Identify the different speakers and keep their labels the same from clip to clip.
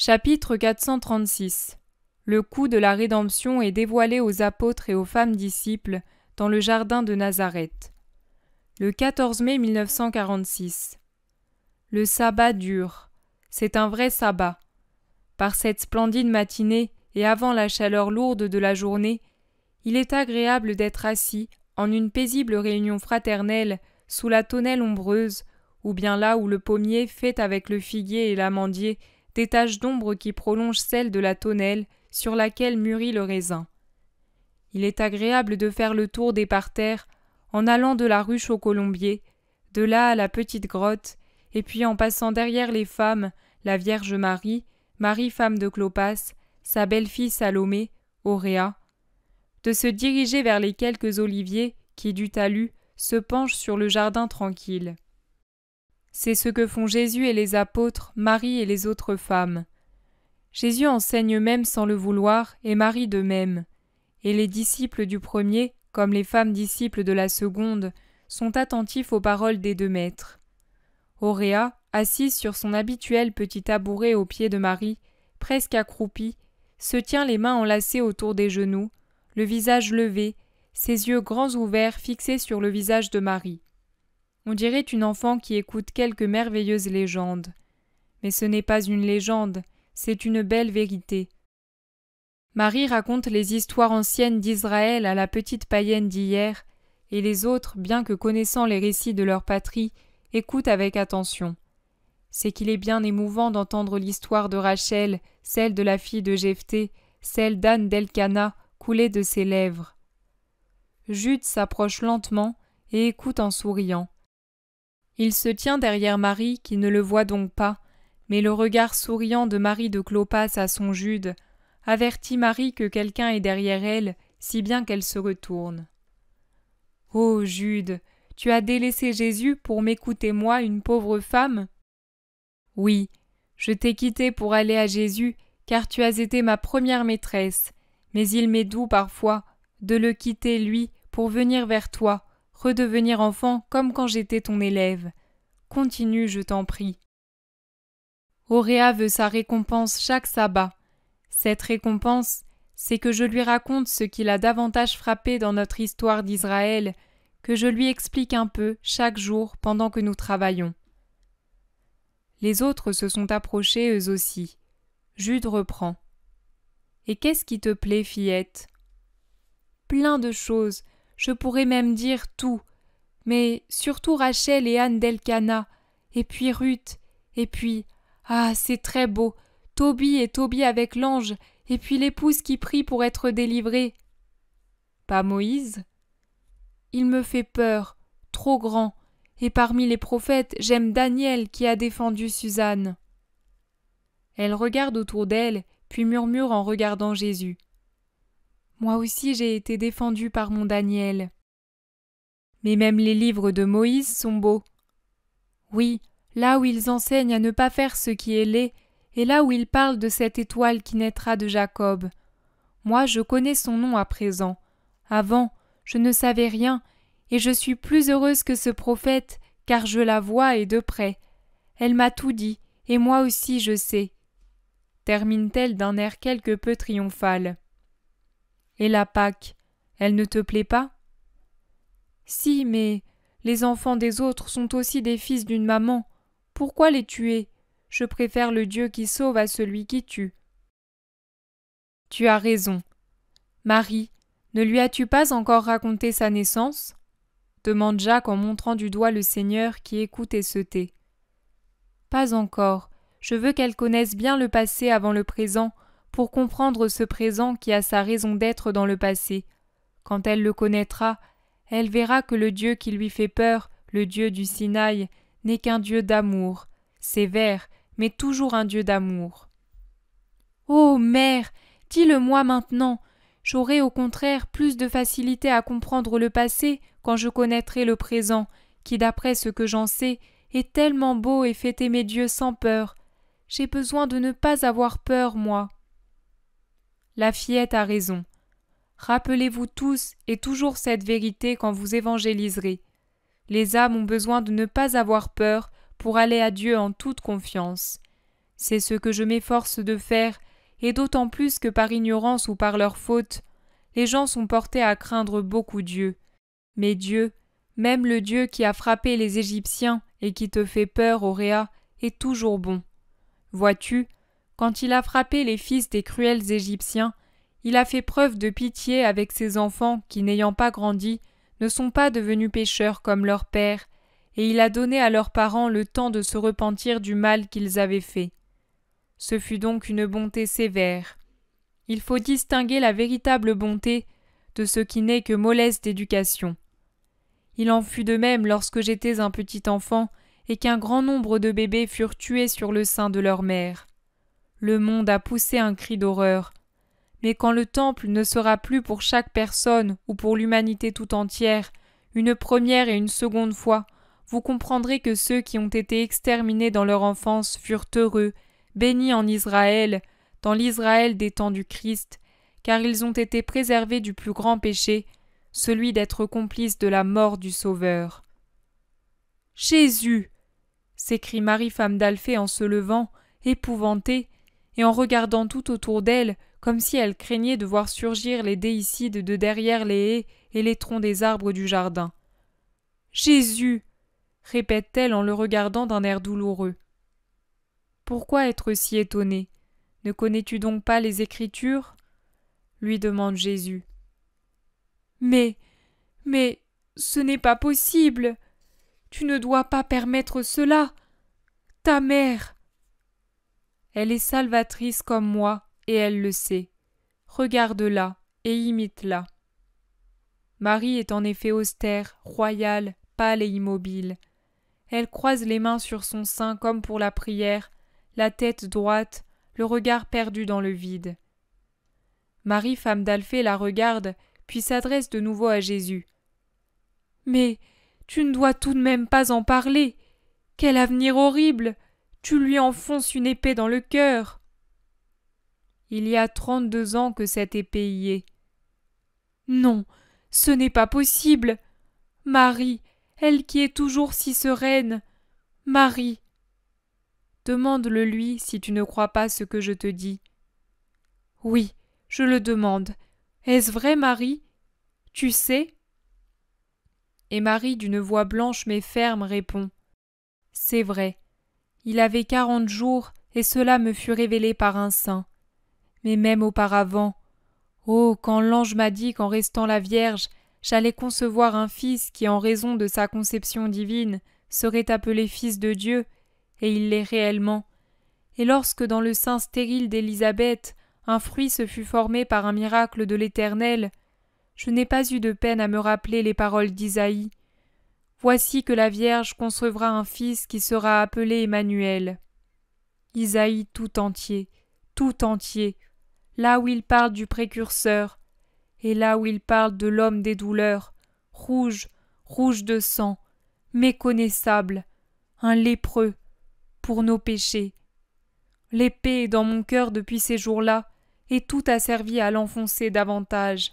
Speaker 1: Chapitre 436. Le coup de la rédemption est dévoilé aux apôtres et aux femmes disciples dans le jardin de Nazareth. Le 14 mai 1946. Le sabbat dure. C'est un vrai sabbat. Par cette splendide matinée et avant la chaleur lourde de la journée, il est agréable d'être assis en une paisible réunion fraternelle sous la tonnelle ombreuse, ou bien là où le pommier fait avec le figuier et l'amandier des taches d'ombre qui prolongent celles de la tonnelle sur laquelle mûrit le raisin. Il est agréable de faire le tour des parterres en allant de la ruche au colombier, de là à la petite grotte, et puis en passant derrière les femmes, la Vierge Marie, Marie femme de Clopas, sa belle-fille Salomé, Auréa, de se diriger vers les quelques oliviers qui, du talus, se penchent sur le jardin tranquille. C'est ce que font Jésus et les apôtres, Marie et les autres femmes. Jésus enseigne même sans le vouloir, et Marie de même. Et les disciples du premier, comme les femmes disciples de la seconde, sont attentifs aux paroles des deux maîtres. Auréa, assise sur son habituel petit tabouret aux pieds de Marie, presque accroupie, se tient les mains enlacées autour des genoux, le visage levé, ses yeux grands ouverts fixés sur le visage de Marie. On dirait une enfant qui écoute quelque merveilleuse légende. Mais ce n'est pas une légende, c'est une belle vérité. Marie raconte les histoires anciennes d'Israël à la petite païenne d'hier, et les autres, bien que connaissant les récits de leur patrie, écoutent avec attention. C'est qu'il est bien émouvant d'entendre l'histoire de Rachel, celle de la fille de Jephthé, celle d'Anne d'Elkana, couler de ses lèvres. Jude s'approche lentement et écoute en souriant. Il se tient derrière Marie qui ne le voit donc pas, mais le regard souriant de Marie de Clopas à son Jude avertit Marie que quelqu'un est derrière elle, si bien qu'elle se retourne. « Oh, Jude, tu as délaissé Jésus pour m'écouter moi, une pauvre femme ?»« Oui, je t'ai quitté pour aller à Jésus, car tu as été ma première maîtresse, mais il m'est doux parfois de le quitter, lui, pour venir vers toi, redevenir enfant comme quand j'étais ton élève. Continue, je t'en prie. » Auréa veut sa récompense chaque sabbat. Cette récompense, c'est que je lui raconte ce qui l'a davantage frappé dans notre histoire d'Israël, que je lui explique un peu chaque jour pendant que nous travaillons. Les autres se sont approchés eux aussi. Jude reprend. « Et qu'est-ce qui te plaît, fillette ?»« Plein de choses, je pourrais même dire tout, mais surtout Rachel et Anne d'Elkana, et puis Ruth, et puis, ah, c'est très beau, Tobie et Tobie avec l'ange, et puis l'épouse qui prie pour être délivrée. »« Pas Moïse ?»« Il me fait peur, trop grand, et parmi les prophètes, j'aime Daniel qui a défendu Suzanne. » Elle regarde autour d'elle, puis murmure en regardant Jésus. « Moi aussi j'ai été défendue par mon Daniel. » Mais même les livres de Moïse sont beaux. Oui, là où ils enseignent à ne pas faire ce qui est laid, et là où ils parlent de cette étoile qui naîtra de Jacob. Moi, je connais son nom à présent. Avant, je ne savais rien, et je suis plus heureuse que ce prophète, car je la vois et de près. Elle m'a tout dit, et moi aussi je sais. Termine-t-elle d'un air quelque peu triomphal. Et la Pâque, elle ne te plaît pas ? Si, mais les enfants des autres sont aussi des fils d'une maman. Pourquoi les tuer ? Je préfère le Dieu qui sauve à celui qui tue. Tu as raison. Marie, ne lui as-tu pas encore raconté sa naissance ? Demande Jacques en montrant du doigt le Seigneur qui écoute et se tait. Pas encore. Je veux qu'elle connaisse bien le passé avant le présent, pour comprendre ce présent qui a sa raison d'être dans le passé. Quand elle le connaîtra, elle verra que le Dieu qui lui fait peur, le Dieu du Sinaï, n'est qu'un Dieu d'amour, sévère, mais toujours un Dieu d'amour. Ô mère, dis-le-moi maintenant, j'aurai au contraire plus de facilité à comprendre le passé quand je connaîtrai le présent, qui d'après ce que j'en sais, est tellement beau et fait aimer Dieu sans peur. J'ai besoin de ne pas avoir peur, moi. La fillette a raison. Rappelez-vous tous et toujours cette vérité quand vous évangéliserez. Les âmes ont besoin de ne pas avoir peur pour aller à Dieu en toute confiance. C'est ce que je m'efforce de faire, et d'autant plus que par ignorance ou par leur faute, les gens sont portés à craindre beaucoup Dieu. Mais Dieu, même le Dieu qui a frappé les Égyptiens et qui te fait peur, Oréa, est toujours bon. Vois-tu, quand il a frappé les fils des cruels Égyptiens, il a fait preuve de pitié avec ses enfants qui, n'ayant pas grandi, ne sont pas devenus pécheurs comme leur père, et il a donné à leurs parents le temps de se repentir du mal qu'ils avaient fait. Ce fut donc une bonté sévère. Il faut distinguer la véritable bonté de ce qui n'est que mollesse d'éducation. Il en fut de même lorsque j'étais un petit enfant et qu'un grand nombre de bébés furent tués sur le sein de leur mère. Le monde a poussé un cri d'horreur. Mais quand le temple ne sera plus pour chaque personne ou pour l'humanité tout entière une première et une seconde fois, vous comprendrez que ceux qui ont été exterminés dans leur enfance furent heureux, bénis en Israël, dans l'Israël des temps du Christ, car ils ont été préservés du plus grand péché, celui d'être complices de la mort du Sauveur. « Jésus !» s'écrie Marie femme d'Alphée en se levant, épouvantée, et en regardant tout autour d'elle, comme si elle craignait de voir surgir les déicides de derrière les haies et les troncs des arbres du jardin. « Jésus !» répète-t-elle en le regardant d'un air douloureux. « Pourquoi être si étonné ? Ne connais-tu donc pas les Écritures ?» lui demande Jésus. « Mais, ce n'est pas possible. Tu ne dois pas permettre cela. Ta mère. » Elle est salvatrice comme moi, et elle le sait. Regarde-la et imite-la. Marie est en effet austère, royale, pâle et immobile. Elle croise les mains sur son sein comme pour la prière, la tête droite, le regard perdu dans le vide. Marie, femme d'Alphée, la regarde, puis s'adresse de nouveau à Jésus. « Mais tu ne dois tout de même pas en parler. Quel avenir horrible! Tu lui enfonces une épée dans le cœur. » Il y a 32 ans que cette épée y est. « Non, ce n'est pas possible. Marie, elle qui est toujours si sereine. Marie. » Demande-le lui si tu ne crois pas ce que je te dis. « Oui, je le demande. Est-ce vrai, Marie? Tu sais ?» Et Marie, d'une voix blanche mais ferme, répond. « C'est vrai. Il avait 40 jours, et cela me fut révélé par un saint. Mais même auparavant, quand l'ange m'a dit qu'en restant la Vierge, j'allais concevoir un fils qui, en raison de sa conception divine, serait appelé Fils de Dieu, et il l'est réellement. Et lorsque dans le sein stérile d'Élisabeth, un fruit se fut formé par un miracle de l'Éternel, je n'ai pas eu de peine à me rappeler les paroles d'Isaïe. Voici que la Vierge concevra un fils qui sera appelé Emmanuel. Isaïe tout entier, là où il parle du précurseur, et là où il parle de l'homme des douleurs, rouge de sang, méconnaissable, un lépreux, pour nos péchés. L'épée est dans mon cœur depuis ces jours-là, et tout a servi à l'enfoncer davantage.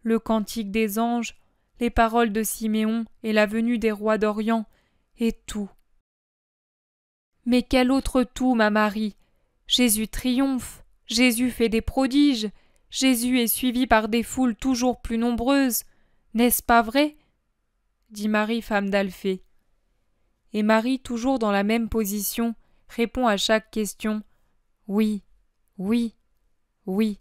Speaker 1: Le cantique des anges, les paroles de Siméon et la venue des rois d'Orient, et tout. Mais quel autre tout, ma Marie? Jésus triomphe, Jésus fait des prodiges, Jésus est suivi par des foules toujours plus nombreuses. N'est-ce pas vrai? Dit Marie, femme d'Alphée. Et Marie, toujours dans la même position, répond à chaque question « Oui, oui, oui »,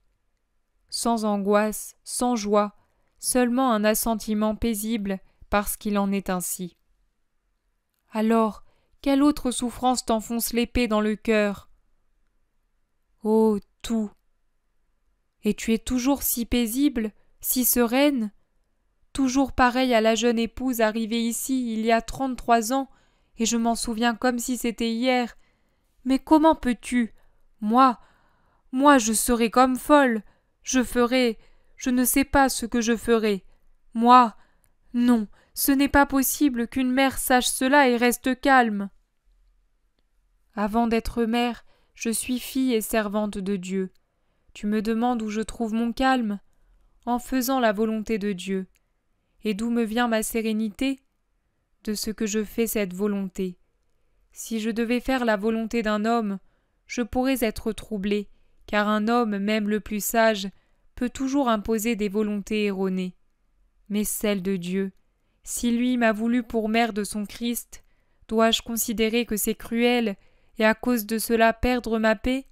Speaker 1: sans angoisse, sans joie, seulement un assentiment paisible parce qu'il en est ainsi. Alors, quelle autre souffrance t'enfonce l'épée dans le cœur? Oh, tout! Et tu es toujours si paisible, si sereine, toujours pareille à la jeune épouse arrivée ici il y a 33 ans, et je m'en souviens comme si c'était hier. Mais comment peux-tu? Moi, je serai comme folle, je ne sais pas ce que je ferai. Moi, non, ce n'est pas possible qu'une mère sache cela et reste calme. Avant d'être mère, je suis fille et servante de Dieu. Tu me demandes où je trouve mon calme? En faisant la volonté de Dieu. Et d'où me vient ma sérénité? De ce que je fais cette volonté. Si je devais faire la volonté d'un homme, je pourrais être troublé, car un homme, même le plus sage, peut toujours imposer des volontés erronées. Mais celle de Dieu, si lui m'a voulu pour mère de son Christ, dois-je considérer que c'est cruel et à cause de cela perdre ma paix?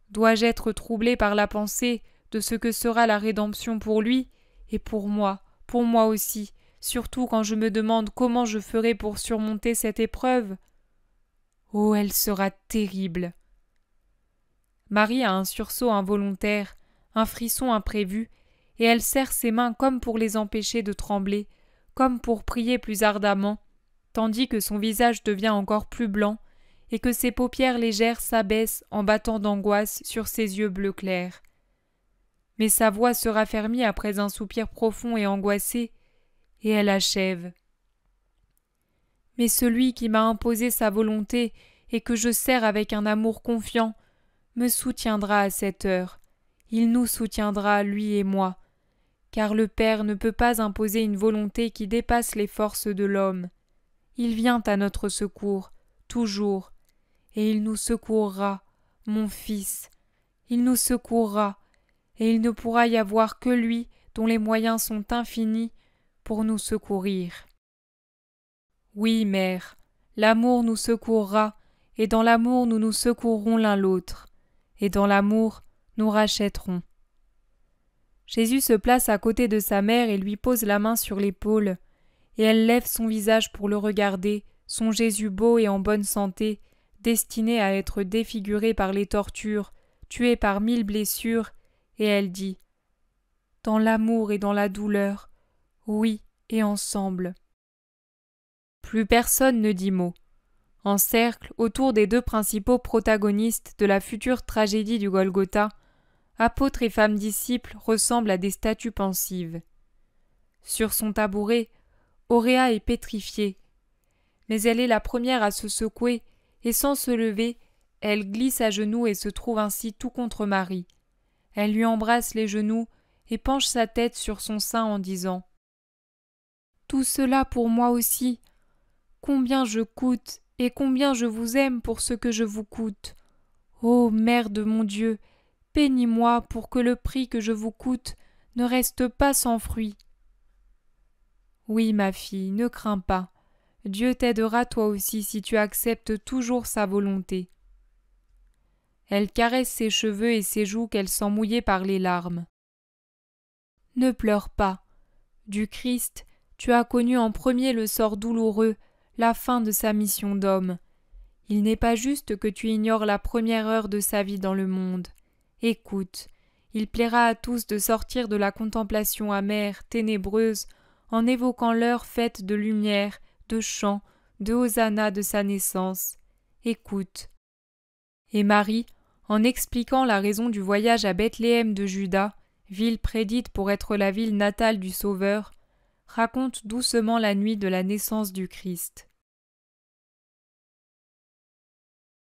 Speaker 1: Dois-je être troublé par la pensée de ce que sera la rédemption pour lui et pour moi aussi, surtout quand je me demande comment je ferai pour surmonter cette épreuve? Oh, elle sera terrible! Marie a un sursaut involontaire, un frisson imprévu, et elle serre ses mains comme pour les empêcher de trembler, comme pour prier plus ardemment, tandis que son visage devient encore plus blanc, et que ses paupières légères s'abaissent en battant d'angoisse sur ses yeux bleu clair. Mais sa voix se raffermit après un soupir profond et angoissé, et elle achève. Mais celui qui m'a imposé sa volonté et que je sers avec un amour confiant, me soutiendra à cette heure. Il nous soutiendra, lui et moi, car le Père ne peut pas imposer une volonté qui dépasse les forces de l'homme. Il vient à notre secours, toujours, et il nous secourra, mon Fils. Il nous secourra, et il ne pourra y avoir que lui dont les moyens sont infinis pour nous secourir. Oui, mère, l'amour nous secourra, et dans l'amour nous nous secourrons l'un l'autre, et dans l'amour nous rachèterons. Jésus se place à côté de sa mère et lui pose la main sur l'épaule, et elle lève son visage pour le regarder, son Jésus beau et en bonne santé, destiné à être défiguré par les tortures, tué par 1000 blessures, et elle dit « Dans l'amour et dans la douleur, oui, et ensemble. » Plus personne ne dit mot. En cercle, autour des deux principaux protagonistes de la future tragédie du Golgotha, apôtres et femmes disciples ressemblent à des statues pensives. Sur son tabouret, Auréa est pétrifiée. Mais elle est la première à se secouer, et sans se lever, elle glisse à genoux et se trouve ainsi tout contre Marie. Elle lui embrasse les genoux et penche sa tête sur son sein en disant « Tout cela pour moi aussi. Combien je coûte et combien je vous aime pour ce que je vous coûte. Ô Mère de mon Dieu, bénis-moi pour que le prix que je vous coûte ne reste pas sans fruit. » Oui, ma fille, ne crains pas. Dieu t'aidera toi aussi si tu acceptes toujours sa volonté. Elle caresse ses cheveux et ses joues qu'elle sent mouillées par les larmes. Ne pleure pas. Du Christ, tu as connu en premier le sort douloureux, la fin de sa mission d'homme. Il n'est pas juste que tu ignores la première heure de sa vie dans le monde. Écoute, il plaira à tous de sortir de la contemplation amère, ténébreuse, en évoquant l'heure faite de lumière, de chants, de hosanna de sa naissance. Écoute. Et Marie, en expliquant la raison du voyage à Bethléem de Juda, ville prédite pour être la ville natale du Sauveur, raconte doucement la nuit de la naissance du Christ.